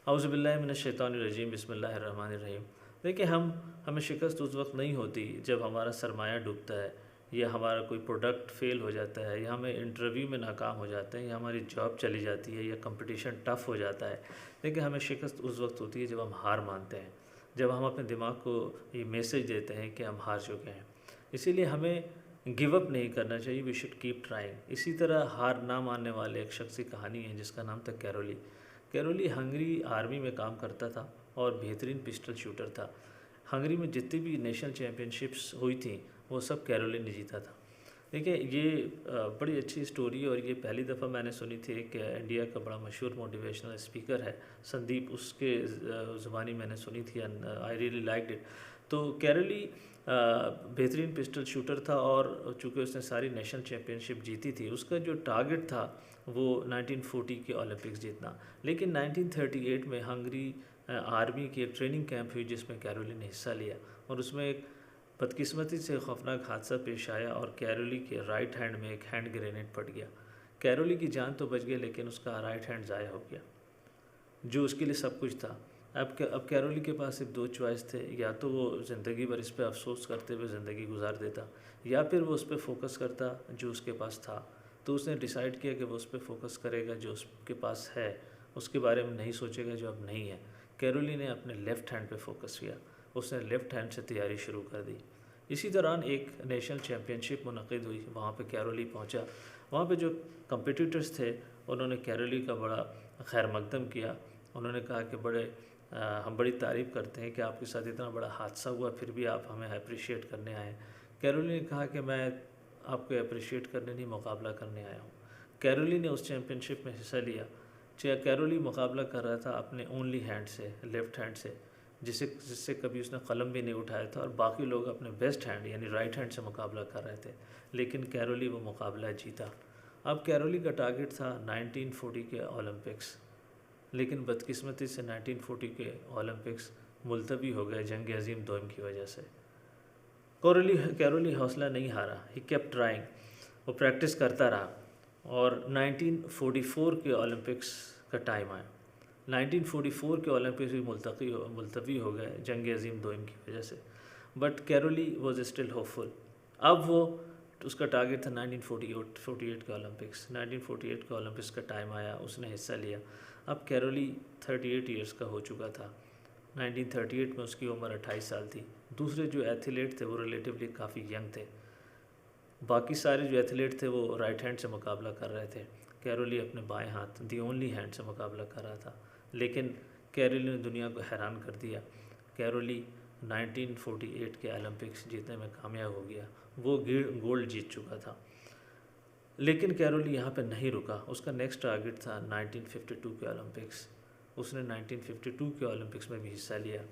औज़ुबिल्लाहि मिनश्शैतानिर्रजीम बिस्मिल्लाहिर्रहमानिर्रहीम। देखिए हमें शिकस्त उस वक़्त नहीं होती जब हमारा सरमाया डूबता है या हमारा कोई प्रोडक्ट फ़ेल हो जाता है या हमें इंटरव्यू में नाकाम हो जाते हैं या हमारी जॉब चली जाती है या कंपटीशन टफ़ हो जाता है। देखिए हमें शिकस्त उस वक़्त होती है जब हम हार मानते हैं, जब हम अपने दिमाग को ये मैसेज देते हैं कि हम हार चुके हैं। इसीलिए हमें गिव अप नहीं करना चाहिए, वी शुड कीप ट्राइंग। इसी तरह हार ना मानने वाले एक शख्स की कहानी है जिसका नाम था कैरोली। कैरोली हंगरी आर्मी में काम करता था और बेहतरीन पिस्टल शूटर था। हंगरी में जितनी भी नेशनल चैम्पियनशिप्स हुई थी वो सब कैरोली ने जीता था। देखिए ये बड़ी अच्छी स्टोरी है और ये पहली दफ़ा मैंने सुनी थी कि इंडिया का बड़ा मशहूर मोटिवेशनल स्पीकर है संदीप, उसके ज़ुबानी मैंने सुनी थी and I really liked it. तो कैरोली बेहतरीन पिस्टल शूटर था और चूँकि उसने सारी नेशनल चैम्पियनशिप जीती थी, उसका जो टारगेट था वो 1940 के ओलंपिक्स जीतना। लेकिन 1938 में हंगरी आर्मी की एक ट्रेनिंग कैंप हुई जिसमें कैरोली ने हिस्सा लिया और उसमें एक बदकिस्मती से खौफनाक हादसा पेश आया और कैरोली के राइट हैंड में एक हैंड ग्रेनेड फट गया। कैरोली की जान तो बच गई लेकिन उसका राइट हैंड ज़ाया हो गया, जो उसके लिए सब कुछ था। अब कैरोली के पास सिर्फ दो चॉइस थे, या तो वो ज़िंदगी भर इस पे अफसोस करते हुए ज़िंदगी गुजार देता या फिर वो उस पर फोकस करता जो उसके पास था। तो उसने डिसाइड किया कि वो उस पर फोकस करेगा जो उसके पास है, उसके बारे में नहीं सोचेगा जो अब नहीं है। कैरोली ने अपने लेफ़्ट हैंड पे फोकस किया, उसने लेफ़्ट हैंड से तैयारी शुरू कर दी। इसी दौरान एक नेशनल चैम्पियनशिप मुनक़िद हुई, वहाँ पे कैरोली पहुँचा। वहाँ पे जो कम्पिटिटर्स थे उन्होंने कैरोली का बड़ा खैर मकदम किया। उन्होंने कहा कि हम बड़ी तारीफ़ करते हैं कि आपके साथ इतना बड़ा हादसा हुआ फिर भी आप हमें अप्रिशिएट करने आए। कैरोली ने कहा कि मैं आपको अप्रिशिएट करने नहीं, मुकाबला करने आया हूँ। कैरोली ने उस चैम्पियनशिप में हिस्सा लिया। कैरोली मुकाबला कर रहा था अपने ओनली हैंड से, लेफ़्ट हैंड से, जिससे कभी उसने कलम भी नहीं उठाया था और बाकी लोग अपने बेस्ट हैंड यानी राइट हैंड से मुकाबला कर रहे थे। लेकिन कैरोली वो मुकाबला जीता। अब कैरोली का टारगेट था 1940 के ओलंपिक्स, लेकिन बदकिस्मती से 1940 के ओलंपिक्स मुलतवी हो गए जंग अज़ीम दोम की वजह से। कैरोली हौसला नहीं हारा, ही केप्ट ट्राइंग, वो प्रैक्टिस करता रहा और 1944 के ओलंपिक्स का टाइम आया। 1944 के ओलंपिक्स भी मुलतवी हो गए जंग अज़ीम दोम की वजह से, but Caroli was still hopeful. अब वो उसका टारगेट था 1948 के ओलंपिक्स। 1948 के ओलंपिक्स का टाइम आया, उसने हिस्सा लिया। अब कैरोली 38 ईयर्स का हो चुका था। 1938 में उसकी उम्र 28 साल थी। दूसरे जो एथलीट थे वो रिलेटिवली काफ़ी यंग थे। बाकी सारे जो एथलीट थे वो राइट हैंड से मुकाबला कर रहे थे, कैरोली अपने बाएं हाथ दी ओनली हैंड से मुकाबला कर रहा था। लेकिन कैरोली ने दुनिया को हैरान कर दिया। कैरोली 1948 के ओलंपिक्स जीतने में कामयाब हो गया, वो गोल्ड जीत चुका था। लेकिन कैरोली यहाँ पे नहीं रुका, उसका नेक्स्ट टारगेट था 1952 के ओलंपिक्स। उसने 1952 के ओलंपिक्स में भी हिस्सा लिया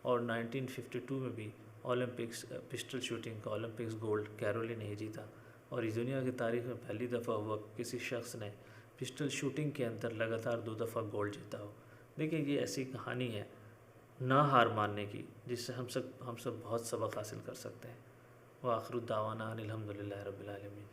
और 1952 में भी ओलंपिक्स पिस्टल शूटिंग का ओलंपिक्स गोल्ड कैरोली ने ही जीता। और इस दुनिया की तारीख में पहली दफ़ा हुआ किसी शख्स ने पिस्टल शूटिंग के अंदर लगातार 2 दफ़ा गोल्ड जीता हो। देखिए ये ऐसी कहानी है ना हार मानने की, जिससे हम सब बहुत सबक हासिल कर सकते हैं। व आखिर दावाना अनिल हम्दुलिल्लाहि रब्बिल आलमीन।